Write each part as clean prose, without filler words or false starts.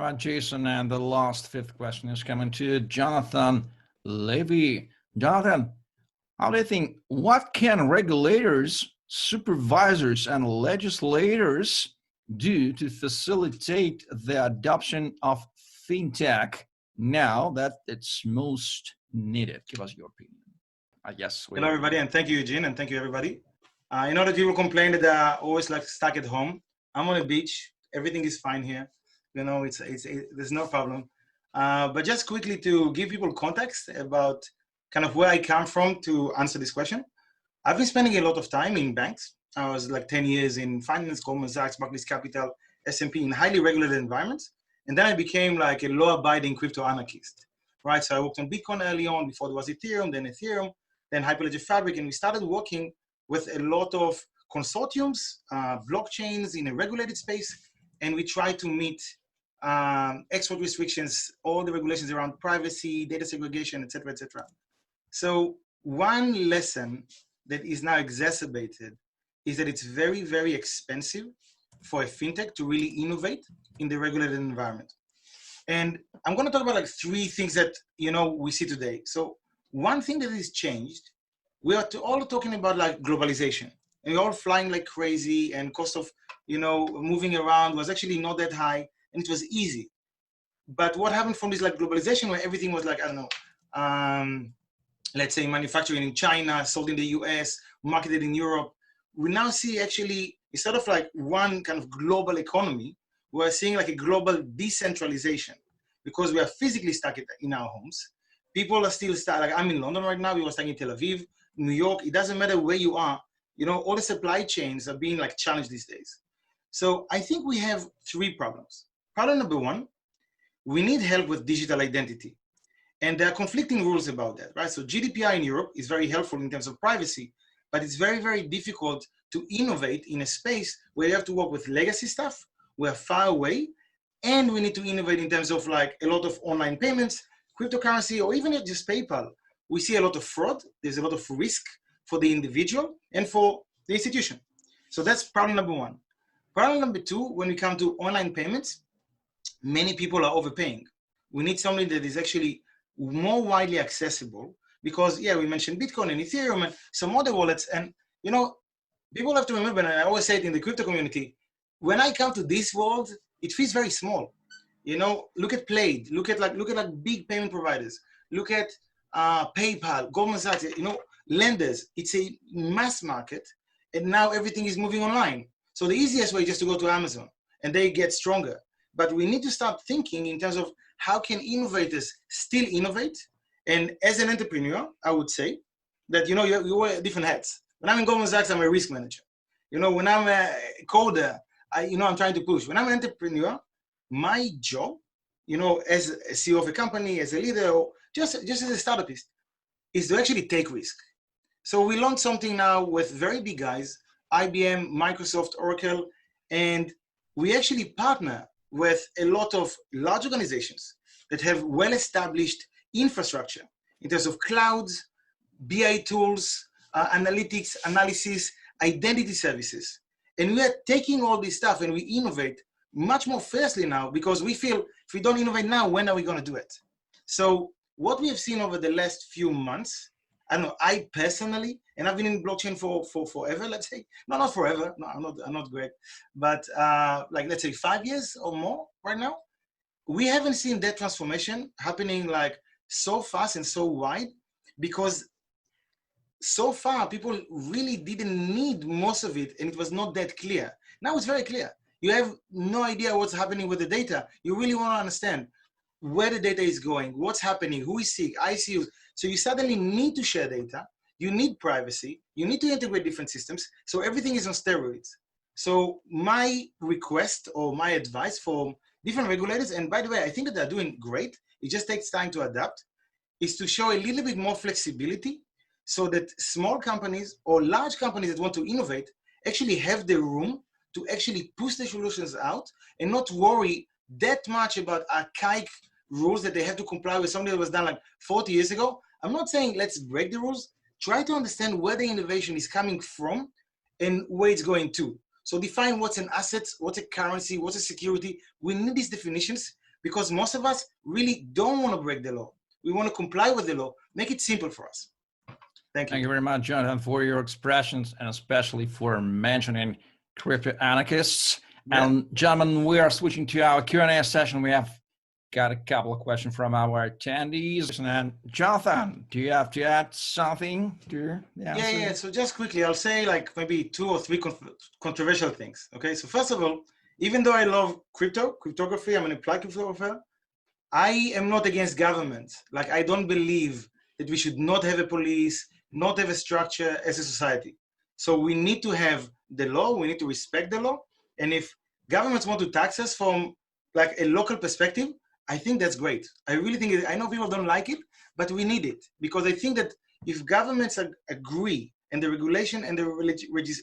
much, Jason. And the last fifth question is coming to Jonathan Levi. Jonathan, how do you think, what can regulators, supervisors, and legislators do to facilitate the adoption of fintech now that it's most needed? Give us your opinion. Yes. Hello, everybody, and thank you, Eugene, and thank you, everybody. I know that people complain that they're always like stuck at home. I'm on a beach. Everything is fine here. You know, there's no problem. But just quickly to give people context about kind of where I come from to answer this question. I've been spending a lot of time in banks. I was like 10 years in finance, Goldman Sachs, Barclays Capital, S&P in highly regulated environments. And then I became like a law-abiding crypto anarchist, right? So I worked on Bitcoin early on before there was Ethereum, then Hyperledger Fabric, and we started working with a lot of consortiums, blockchains in a regulated space, and we try to meet export restrictions, all the regulations around privacy, data segregation, et cetera, et cetera. So one lesson that is now exacerbated is that it's very, very expensive for a fintech to really innovate in the regulated environment. And I'm going to talk about like three things that, you know, we see today. So one thing that has changed, we are all talking about like globalization, and we're all flying like crazy, and cost of, you know, moving around was actually not that high, and it was easy. But what happened from this like globalization where everything was like, I don't know, let's say manufacturing in China, sold in the US, marketed in Europe, we now see actually, instead of like one kind of global economy, we're seeing like a global decentralization because we are physically stuck in our homes. People are still stuck, like I'm in London right now, we were stuck in Tel Aviv, New York, it doesn't matter where you are, you know, all the supply chains are being like challenged these days. So I think we have three problems. Problem number one, we need help with digital identity. And there are conflicting rules about that, right? So GDPR in Europe is very helpful in terms of privacy, but it's very, very difficult to innovate in a space where you have to work with legacy stuff, we're far away, and we need to innovate in terms of like a lot of online payments, cryptocurrency, or even just PayPal. We see a lot of fraud, there's a lot of risk for the individual and for the institution. So that's problem number one. Problem number two, when we come to online payments, many people are overpaying. We need something that is actually more widely accessible because, yeah, we mentioned Bitcoin and Ethereum and some other wallets. And, you know, people have to remember, and I always say it in the crypto community, when I come to this world, it feels very small. You know, look at Plaid, look at like big payment providers, look at PayPal, Goldman Sachs, you know, lenders. It's a mass market, and now everything is moving online. So the easiest way is just to go to Amazon, and they get stronger. But we need to start thinking in terms of how can innovators still innovate. And as an entrepreneur, I would say that, you know, you wear different hats. When I'm in Goldman Sachs, I'm a risk manager. You know, when I'm a coder, I'm trying to push. When I'm an entrepreneur, my job, you know, as a CEO of a company, as a leader, or just as a startupist, is to actually take risk. So we launched something now with very big guys, IBM, Microsoft, Oracle, and we actually partner with a lot of large organizations that have well-established infrastructure in terms of clouds, BI tools, analytics, analysis, identity services. And we are taking all this stuff and we innovate much more fiercely now because we feel if we don't innovate now, when are we going to do it? So what we have seen over the last few months, I don't know, I personally, and I've been in blockchain for forever, let's say. No, not forever. No, I'm not Greg. But like, let's say 5 years or more right now. We haven't seen that transformation happening like so fast and so wide because so far people really didn't need most of it and it was not that clear. Now it's very clear. You have no idea what's happening with the data. You really want to understand where the data is going, what's happening, who is sick, ICUs. So you suddenly need to share data. You need privacy. You need to integrate different systems. So everything is on steroids. So my request or my advice for different regulators, and by the way, I think that they're doing great. It just takes time to adapt, is to show a little bit more flexibility so that small companies or large companies that want to innovate actually have the room to actually push the solutions out and not worry that much about archaic rules that they have to comply with, something that was done like 40 years ago. I'm not saying let's break the rules. Try to understand where the innovation is coming from and where it's going to. So define what's an asset, what's a currency, what's a security. We need these definitions because most of us really don't want to break the law. We want to comply with the law, make it simple for us. Thank you. Thank you very much, Jonathan, for your expressions and especially for mentioning crypto anarchists. Yeah. And gentlemen, we are switching to our Q&A session. We have got a couple of questions from our attendees. And Jonathan, do you have to add something to the answer? Yeah. So just quickly, I'll say like maybe 2 or 3 controversial things. Okay. So first of all, even though I love cryptography, I'm an applied cryptographer, I am not against government. Like, I don't believe that we should not have a police, not have a structure as a society. So we need to have the law, we need to respect the law. And if governments want to tax us from like a local perspective, I think that's great. I really think I know people don't like it, but we need it, because I think that if governments agree and the regulation and the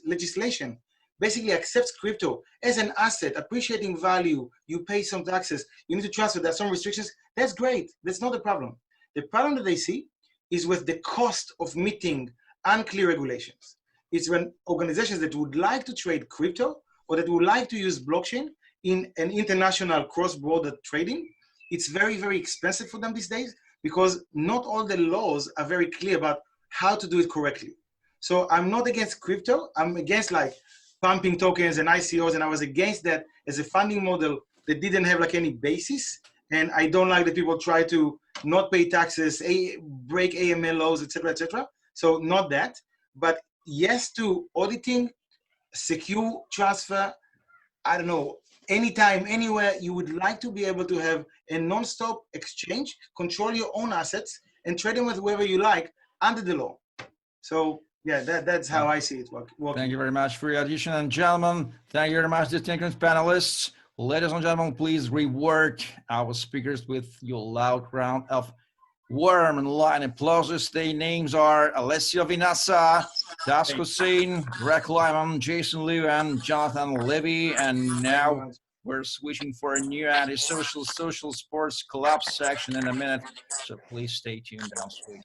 legislation basically accepts crypto as an asset, appreciating value, you pay some taxes, you need to transfer, there are some restrictions, that's great. That's not the problem. The problem that they see is with the cost of meeting unclear regulations. It's when organizations that would like to trade crypto or that would like to use blockchain in an international cross-border trading, it's very, very expensive for them these days, because not all the laws are very clear about how to do it correctly. So I'm not against crypto. I'm against like pumping tokens and ICOs, and I was against that as a funding model that didn't have like any basis. And I don't like that people try to not pay taxes, break AML laws, etc., etc. So not that, but yes to auditing, secure transfer. I don't know, anytime, anywhere you would like to be able to have a non-stop exchange, control your own assets, and trade them with whoever you like under the law. So yeah, that's how I see it working. Thank you very much for your addition. And gentlemen, thank you very much, distinguished panelists. Ladies and gentlemen, please reward our speakers with your loud round of warm and light applauses. Their names are Alessio Vinassa, Das Hussein, Greg Lyman, Jason Liu, and Jonathan Levy. And now we're switching for a new anti-social social sports collapse section in a minute. So please stay tuned and I'll switch.